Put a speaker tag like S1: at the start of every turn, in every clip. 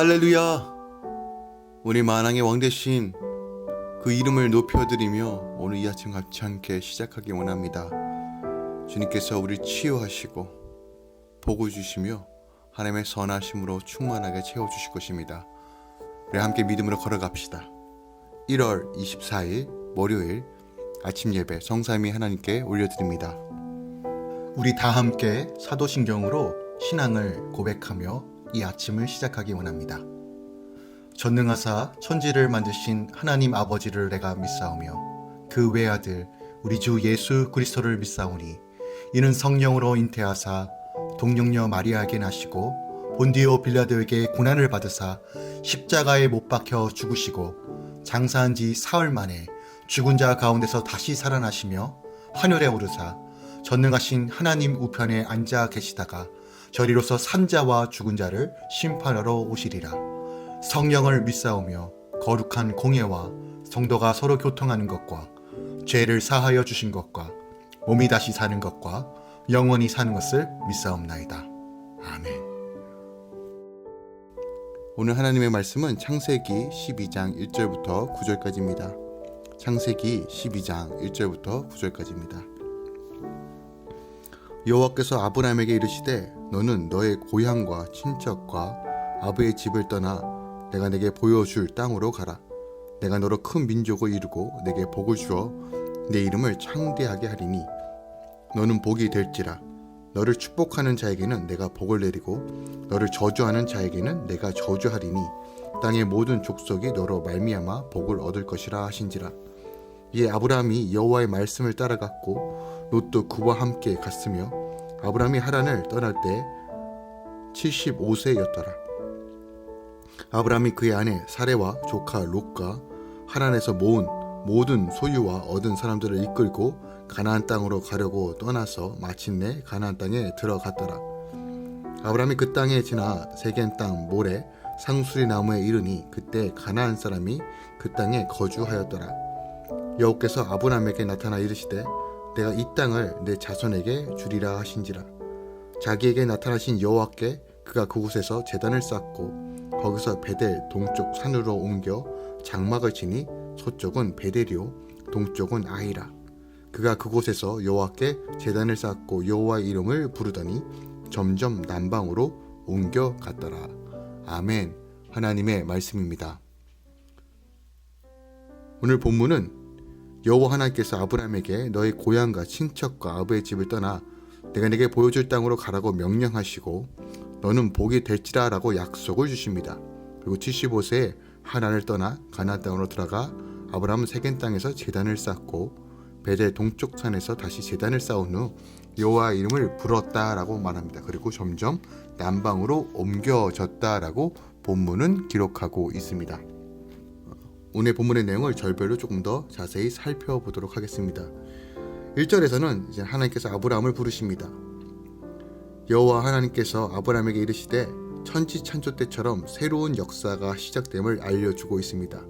S1: 할렐루야! 우리 만왕의 왕 대신 그 이름을 높여드리며 오늘 이 아침 같이 함께 시작하기 원합니다. 주님께서 우리를 치유하시고 복을 주시며 하나님의 선하심으로 충만하게 채워주실 것입니다. 우리 함께 믿음으로 걸어갑시다. 1월 24일 월요일 아침 예배 성삼위 하나님께 올려드립니다. 우리 다 함께 사도신경으로 신앙을 고백하며 이 아침을 시작하기 원합니다. 전능하사 천지를 만드신 하나님 아버지를 내가 믿사오며 그 외아들 우리 주 예수 그리스도를 믿사오니 이는 성령으로 잉태하사 동정녀 마리아에게 나시고 본디오 빌라도에게 고난을 받으사 십자가에 못 박혀 죽으시고 장사한 지 사흘 만에 죽은 자 가운데서 다시 살아나시며 하늘에 오르사 전능하신 하나님 우편에 앉아 계시다가 저리로서 산자와 죽은 자를 심판하러 오시리라. 성령을 믿사오며 거룩한 공예와 성도가 서로 교통하는 것과 죄를 사하여 주신 것과 몸이 다시 사는 것과 영원히 사는 것을 믿사옵나이다. 아멘. 오늘 하나님의 말씀은 창세기 12장 1절부터 9절까지입니다. 창세기 12장 1절부터 9절까지입니다. 여호와께서 아브라함에게 이르시되 너는 너의 고향과 친척과 아버의 집을 떠나 내가 내게 보여줄 땅으로 가라. 내가 너로 큰 민족을 이루고 내게 복을 주어 내 이름을 창대하게 하리니 너는 복이 될지라. 너를 축복하는 자에게는 내가 복을 내리고 너를 저주하는 자에게는 내가 저주하리니 땅의 모든 족속이 너로 말미암아 복을 얻을 것이라 하신지라. 이에 아브라함이 여호와의 말씀을 따라갔고 롯도 그와 함께 갔으며 아브라함이 하란을 떠날 때 75세였더라. 아브라함이 그의 아내 사레와 조카 롯과 하란에서 모은 모든 소유와 얻은 사람들을 이끌고 가나안 땅으로 가려고 떠나서 마침내 가나안 땅에 들어갔더라. 아브라함이 그 땅에 지나 세겜 땅 모래 상수리 나무에 이르니 그때 가나안 사람이 그 땅에 거주하였더라. 여호와께서 아브라함에게 나타나 이르시되 내가 이 땅을 내 자손에게 주리라 하신지라. 자기에게 나타나신 여호와께 그가 그곳에서 제단을 쌓고 거기서 베델 동쪽 산으로 옮겨 장막을 치니 서쪽은 베델이요 동쪽은 아이라. 그가 그곳에서 여호와께 제단을 쌓고 여호와의 이름을 부르더니 점점 남방으로 옮겨 갔더라. 아멘. 하나님의 말씀입니다. 오늘 본문은 여호와 하나님께서 아브라함에게 너의 고향과 친척과 아버의 집을 떠나 내가 내게 보여줄 땅으로 가라고 명령하시고 너는 복이 될지라 라고 약속을 주십니다. 그리고 75세에 하란을 떠나 가나안 땅으로 들어가 아브라함은 세겜 땅에서 제단을 쌓고 베델 동쪽 산에서 다시 제단을 쌓은 후 여호와의 이름을 불었다라고 말합니다. 그리고 점점 남방으로 옮겨졌다라고 본문은 기록하고 있습니다. 오늘 본문의 내용을 절별로 조금 더 자세히 살펴보도록 하겠습니다. 1절에서는 이제 하나님께서 아브라함을 부르십니다. 여호와 하나님께서 아브라함에게 이르시되 천지창조 때처럼 새로운 역사가 시작됨을 알려주고 있습니다.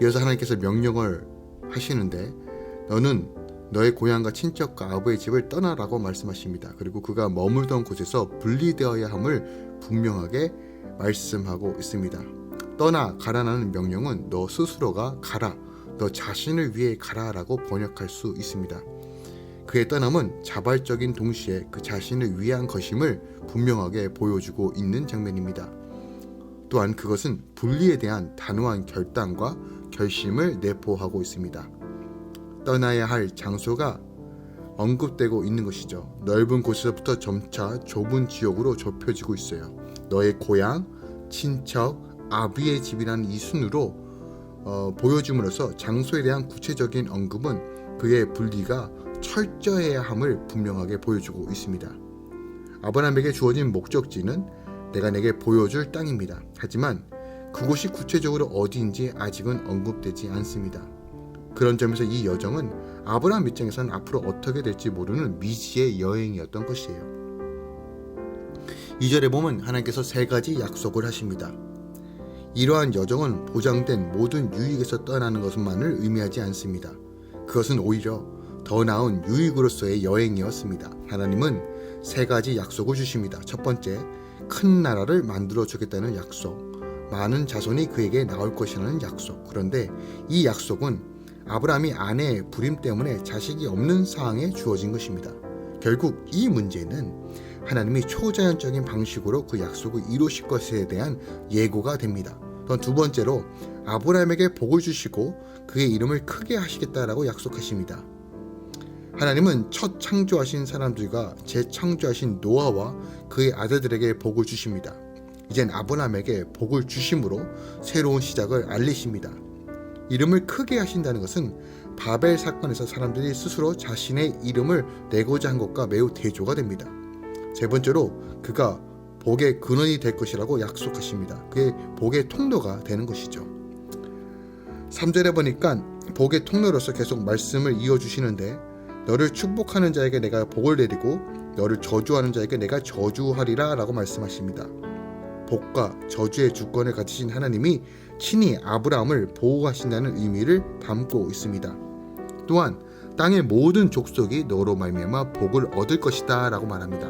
S1: 이어서 하나님께서 명령을 하시는데 너는 너의 고향과 친척과 아버의 집을 떠나라고 말씀하십니다. 그리고 그가 머물던 곳에서 분리되어야 함을 분명하게 말씀하고 있습니다. 떠나 가라라는 명령은 너 스스로가 가라, 너 자신을 위해 가라라고 번역할 수 있습니다. 그의 떠남은 자발적인 동시에 그 자신을 위한 것임을 분명하게 보여주고 있는 장면입니다. 또한 그것은 분리에 대한 단호한 결단과 결심을 내포하고 있습니다. 떠나야 할 장소가 언급되고 있는 것이죠. 넓은 곳에서부터 점차 좁은 지역으로 좁혀지고 있어요. 너의 고향, 친척, 아비의 집이라는 이 순으로 보여줌으로써 장소에 대한 구체적인 언급은 그의 분리가 철저해야 함을 분명하게 보여주고 있습니다. 아브라함에게 주어진 목적지는 내가 내게 보여줄 땅입니다. 하지만 그곳이 구체적으로 어디인지 아직은 언급되지 않습니다. 그런 점에서 이 여정은 아브라함 입장에서는 앞으로 어떻게 될지 모르는 미지의 여행이었던 것이에요. 2절에 보면 하나님께서 세 가지 약속을 하십니다. 이러한 여정은 보장된 모든 유익에서 떠나는 것만을 의미하지 않습니다. 그것은 오히려 더 나은 유익으로서의 여행이었습니다. 하나님은 세 가지 약속을 주십니다. 첫 번째, 큰 나라를 만들어 주겠다는 약속. 많은 자손이 그에게 나올 것이라는 약속. 그런데 이 약속은 아브라함이 아내의 불임 때문에 자식이 없는 상황에 주어진 것입니다. 결국 이 문제는 하나님이 초자연적인 방식으로 그 약속을 이루실 것에 대한 예고가 됩니다. 또 두 번째로 아브라함에게 복을 주시고 그의 이름을 크게 하시겠다라고 약속하십니다. 하나님은 첫 창조하신 사람들과 재창조하신 노아와 그의 아들들에게 복을 주십니다. 이젠 아브라함에게 복을 주심으로 새로운 시작을 알리십니다. 이름을 크게 하신다는 것은 바벨 사건에서 사람들이 스스로 자신의 이름을 내고자 한 것과 매우 대조가 됩니다. 세 번째로 그가 복의 근원이 될 것이라고 약속하십니다. 그의 복의 통로가 되는 것이죠. 3절에 보니까 복의 통로로서 계속 말씀을 이어주시는데 너를 축복하는 자에게 내가 복을 내리고 너를 저주하는 자에게 내가 저주하리라 라고 말씀하십니다. 복과 저주의 주권을 가지신 하나님이 친히 아브라함을 보호하신다는 의미를 담고 있습니다. 또한 땅의 모든 족속이 너로 말미암아 복을 얻을 것이다 라고 말합니다.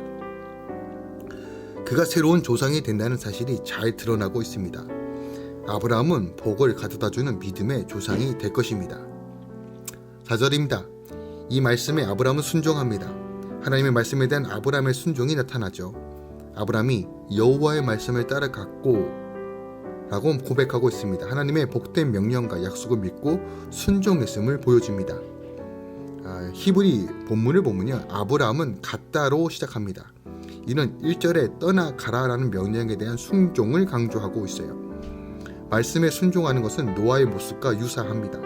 S1: 그가 새로운 조상이 된다는 사실이 잘 드러나고 있습니다. 아브라함은 복을 가져다주는 믿음의 조상이 될 것입니다. 4절입니다. 이 말씀에 아브라함은 순종합니다. 하나님의 말씀에 대한 아브라함의 순종이 나타나죠. 아브라함이 여호와의 말씀을 따라갔고 라고 고백하고 있습니다. 하나님의 복된 명령과 약속을 믿고 순종했음을 보여줍니다. 히브리 본문을 보면요, 아브라함은 갔다로 시작합니다. 이는 1절에 떠나가라라는 명령에 대한 순종을 강조하고 있어요. 말씀에 순종하는 것은 노아의 모습과 유사합니다.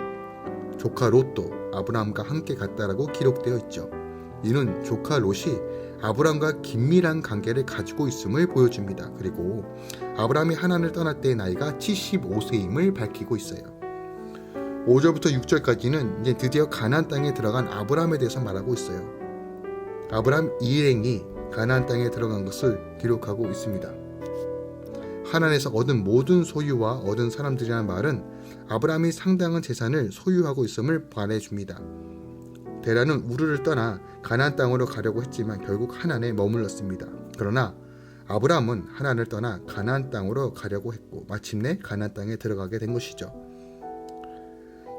S1: 조카 롯도 아브라함과 함께 갔다라고 기록되어 있죠. 이는 조카 롯이 아브라함과 긴밀한 관계를 가지고 있음을 보여줍니다. 그리고 아브라함이 하나님을 떠날 때의 나이가 75세임을 밝히고 있어요. 5절부터 6절까지는 이제 드디어 가나안 땅에 들어간 아브라함에 대해서 말하고 있어요. 아브라함 일행이 가나안 땅에 들어간 것을 기록하고 있습니다. 하나님에서 얻은 모든 소유와 얻은 사람들이라는 말은 아브라함이 상당한 재산을 소유하고 있음을 말해줍니다. 데라는 우르를 떠나 가나안 땅으로 가려고 했지만 결국 하란에 머물렀습니다. 그러나 아브라함은 하란을 떠나 가나안 땅으로 가려고 했고 마침내 가나안 땅에 들어가게 된 것이죠.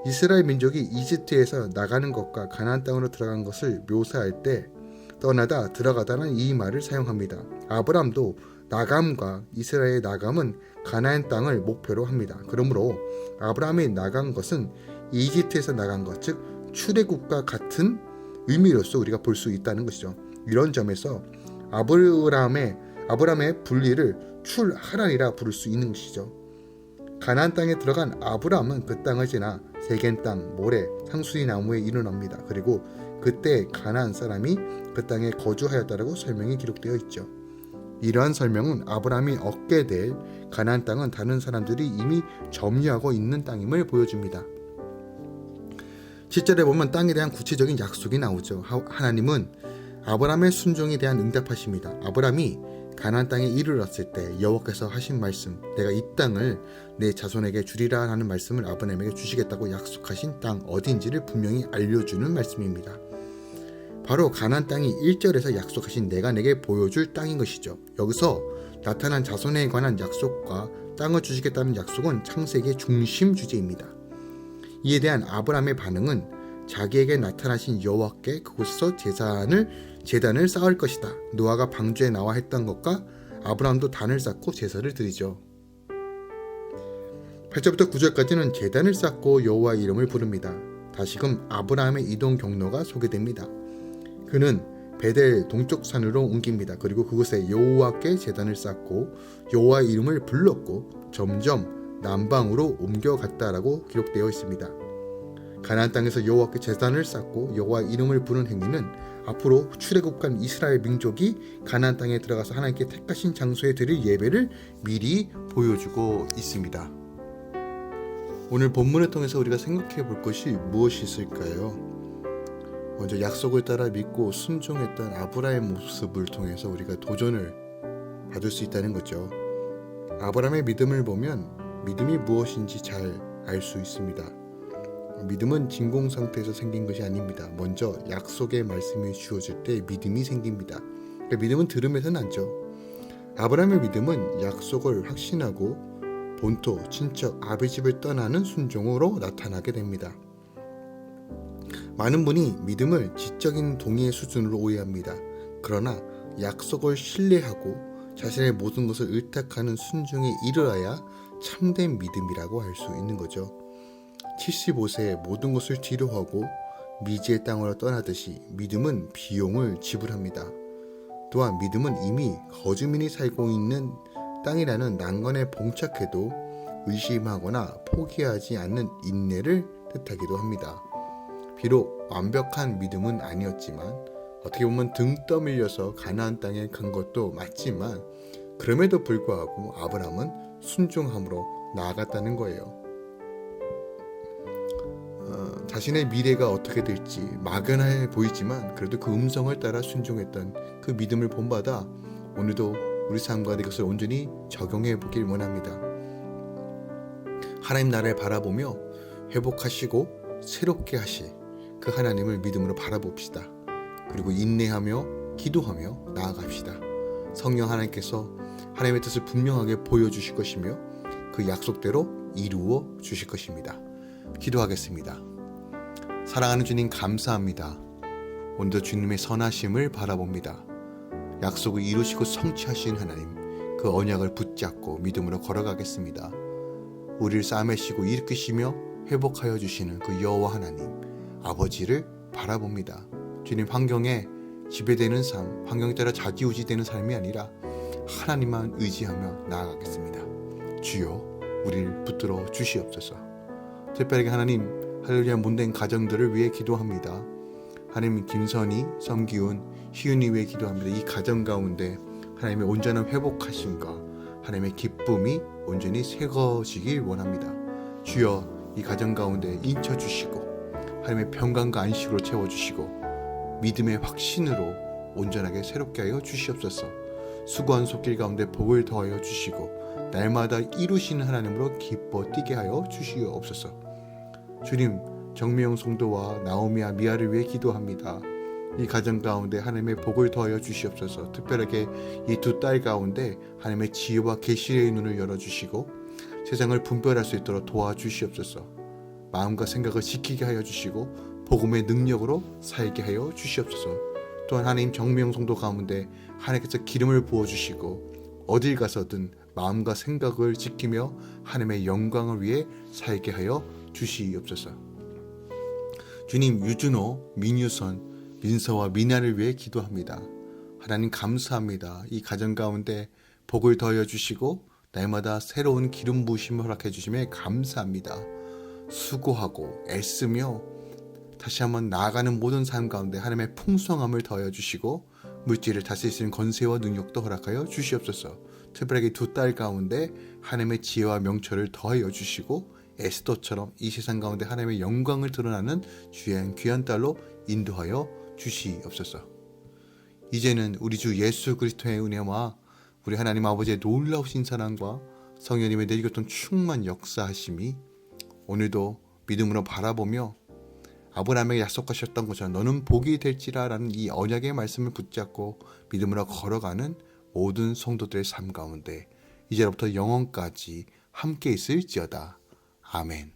S1: 이스라엘 민족이 이집트에서 나가는 것과 가나안 땅으로 들어간 것을 묘사할 때 떠나다 들어가다는 이 말을 사용합니다. 아브라함도 나감과 이스라엘의 나감은 가나안 땅을 목표로 합니다. 그러므로 아브라함이 나간 것은 이집트에서 나간 것, 즉 출애굽과 같은 의미로서 우리가 볼 수 있다는 것이죠. 이런 점에서 아브라함의 분리를 출하란이라 부를 수 있는 것이죠. 가나안 땅에 들어간 아브라함은 그 땅을 지나 세겜 땅, 모래, 상수리 나무에 이르납니다. 그리고 그때 가나안 사람이 그 땅에 거주하였다라고 설명이 기록되어 있죠. 이러한 설명은 아브라함이 얻게 될 가나안 땅은 다른 사람들이 이미 점유하고 있는 땅임을 보여줍니다. 7절에 보면 땅에 대한 구체적인 약속이 나오죠. 하나님은 아브라함의 순종에 대한 응답하십니다. 아브라함이 가나안 땅에 이르렀을 때 여호와께서 하신 말씀, 내가 이 땅을 내 자손에게 주리라 하는 말씀을 아브라함에게 주시겠다고 약속하신 땅 어딘지를 분명히 알려주는 말씀입니다. 바로 가나안 땅이 1절에서 약속하신 내가 내게 보여줄 땅인 것이죠. 여기서 나타난 자손에 관한 약속과 땅을 주시겠다는 약속은 창세기의 중심 주제입니다. 이에 대한 아브라함의 반응은 자기에게 나타나신 여호와께 그곳에서 제단을 쌓을 것이다. 노아가 방주에 나와 했던 것과 아브라함도 단을 쌓고 제사를 드리죠. 8절부터 9절까지는 제단을 쌓고 여호와의 이름을 부릅니다. 다시금 아브라함의 이동 경로가 소개됩니다. 그는 베델 동쪽 산으로 옮깁니다. 그리고 그곳에 여호와께 제단을 쌓고 여호와의 이름을 불렀고 점점 남방으로 옮겨갔다라고 기록되어 있습니다. 가나안 땅에서 여호와께 제단을 쌓고 여호와의 이름을 부르는 행위는 앞으로 출애굽간 이스라엘 민족이 가나안 땅에 들어가서 하나님께 택하신 장소에 드릴 예배를 미리 보여주고 있습니다. 오늘 본문을 통해서 우리가 생각해 볼 것이 무엇이 있을까요? 먼저 약속을 따라 믿고 순종했던 아브라함의 모습을 통해서 우리가 도전을 받을 수 있다는 거죠. 아브라함의 믿음을 보면 믿음이 무엇인지 잘 알 수 있습니다. 믿음은 진공 상태에서 생긴 것이 아닙니다. 먼저 약속의 말씀이 주어질 때 믿음이 생깁니다. 그러니까 믿음은 들음에서 나죠. 아브라함의 믿음은 약속을 확신하고 본토 친척 아비 집을 떠나는 순종으로 나타나게 됩니다. 많은 분이 믿음을 지적인 동의의 수준으로 오해합니다. 그러나 약속을 신뢰하고 자신의 모든 것을 의탁하는 순종에 이르러야 참된 믿음이라고 할 수 있는 거죠. 75세에 모든 것을 뒤로하고 미지의 땅으로 떠나듯이 믿음은 비용을 지불합니다. 또한 믿음은 이미 거주민이 살고 있는 땅이라는 난관에 봉착해도 의심하거나 포기하지 않는 인내를 뜻하기도 합니다. 비록 완벽한 믿음은 아니었지만 어떻게 보면 등 떠밀려서 가나안 땅에 간 것도 맞지만 그럼에도 불구하고 아브라함은 순종함으로 나아갔다는 거예요. 자신의 미래가 어떻게 될지 막연해 보이지만 그래도 그 음성을 따라 순종했던 그 믿음을 본받아 오늘도 우리 삶과 이것을 온전히 적용해 보길 원합니다. 하나님 나라를 바라보며 회복하시고 새롭게 하실 그 하나님을 믿음으로 바라봅시다. 그리고 인내하며 기도하며 나아갑시다. 성령 하나님께서 하나님의 뜻을 분명하게 보여주실 것이며 그 약속대로 이루어 주실 것입니다. 기도하겠습니다. 사랑하는 주님 감사합니다. 오늘도 주님의 선하심을 바라봅니다. 약속을 이루시고 성취하신 하나님, 그 언약을 붙잡고 믿음으로 걸어가겠습니다. 우리를 싸매시고 일으키시며 회복하여 주시는 그 여호와 하나님, 아버지를 바라봅니다. 주님 환경에 지배되는 삶, 환경에 따라 좌지우지되는 삶이 아니라 하나님만 의지하며 나아가겠습니다. 주여, 우리를 붙들어 주시옵소서. 특별하게 하나님, 할렐루야 못된 가정들을 위해 기도합니다. 하나님 김선희, 성기훈, 희윤이 위해 기도합니다. 이 가정 가운데 하나님의 온전한 회복하심과 하나님의 기쁨이 온전히 새거지길 원합니다. 주여 이 가정 가운데 인쳐주시고 하나님의 평강과 안식으로 채워주시고 믿음의 확신으로 온전하게 새롭게 하여 주시옵소서. 수고한 손길 가운데 복을 더하여 주시고 날마다 이루시는 하나님으로 기뻐 뛰게 하여 주시옵소서. 주님, 정미영 성도와 나오미와 미아를 위해 기도합니다. 이 가정 가운데 하나님의 복을 더하여 주시옵소서. 특별하게 이 두 딸 가운데 하나님의 지혜와 계시의 눈을 열어주시고 세상을 분별할 수 있도록 도와주시옵소서. 마음과 생각을 지키게 하여 주시고 복음의 능력으로 살게 하여 주시옵소서. 또한 하나님 정미영 성도 가운데 하나님께서 기름을 부어주시고 어딜 가서든 마음과 생각을 지키며 하나님의 영광을 위해 살게 하여 주시옵소서. 주님, 유준호, 민유선, 민서와 미나를 위해 기도합니다. 하나님 감사합니다. 이 가정 가운데 복을 더하여 주시고 날마다 새로운 기름 부으심을 허락해 주심에 감사합니다. 수고하고 애쓰며 다시 한번 나아가는 모든 삶 가운데 하나님의 풍성함을 더하여 주시고 물질을 다스릴 수 있는 권세와 능력도 허락하여 주시옵소서. 특별하게 두 딸 가운데 하나님의 지혜와 명철을 더하여 주시고 에스더처럼 이 세상 가운데 하나님의 영광을 드러나는 귀한 딸로 인도하여 주시옵소서. 이제는 우리 주 예수 그리스도의 은혜와 우리 하나님 아버지의 놀라우신 사랑과 성령님의 내리교통 충만 역사하심이 오늘도 믿음으로 바라보며 아브라함에게 약속하셨던 것처럼 너는 복이 될지라 라는 이 언약의 말씀을 붙잡고 믿음으로 걸어가는 모든 성도들의 삶 가운데 이제부터 영원까지 함께 있을지어다. 아멘.